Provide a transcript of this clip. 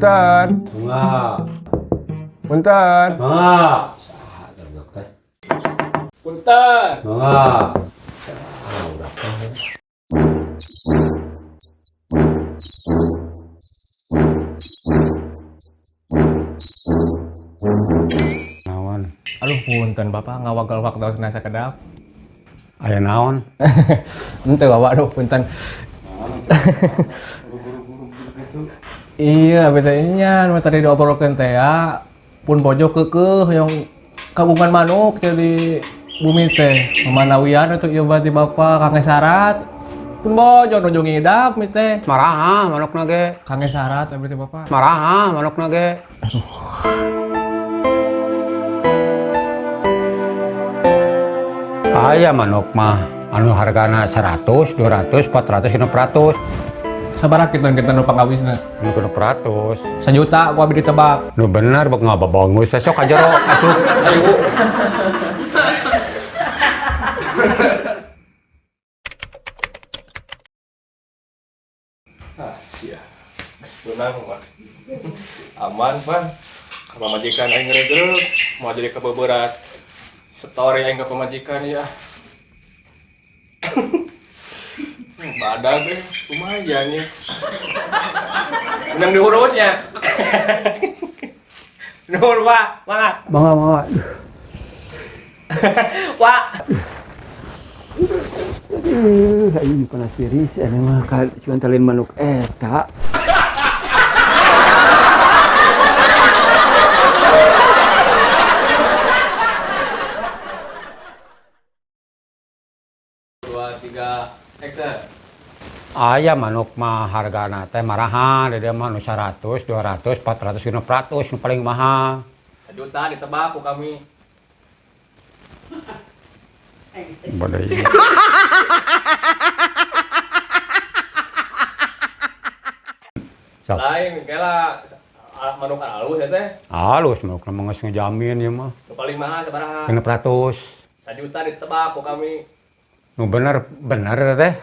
Punten. Enggak. Punten. Enggak. Saha goblok teh. Punten. Enggak. Naon? Aduh punten Bapak ngawagal waktu nasa kedap. Aya naon? Ente Bapak aduh punten. Iya, betanya nu tadi diobrolkeun teh ya. Pun pojok keukeuh yang kabungan manuk jadi bumi teh. Memanawian itu ieu berarti Bapak Kang Syarat. Pun bojo nuju ngidap mi teh. Maraha manukna ge. Kang Syarat berarti Bapak. Maraha manukna ge. Aya manuk mah anu hargana 100, 200, 400, 600. Sabaraha kita nu pangawisna? Nu 600. 1 juta ku abi ditebak. Nu bener bek ngababongus sok ka jero asup. Ayo. Sia. Beunang mah. Aman, Pak. Ka majikan aing ngeureug mau jadi kebeberat. Story aing ka pamajikan ya. Badag teh lumayan ya. Menang diurusnya. Nuhun, Pak. Mangga. Mangga. Pak. Aing panas tiris ane mah ka cuman talin manuk eta. Aya manuk mah hargana teh maraha, dia mah nu 100, 200, 400, 600 nu paling mahal. 1 juta ditebak ku kami. Bodoh ieu. Sok. Lain kela manuk alus ya teh. Halus manukna mah geus ngejamin ieu mah. Nu paling mahal sabaraha? 600. 1 juta ditebak ku kami. Nu bener teh.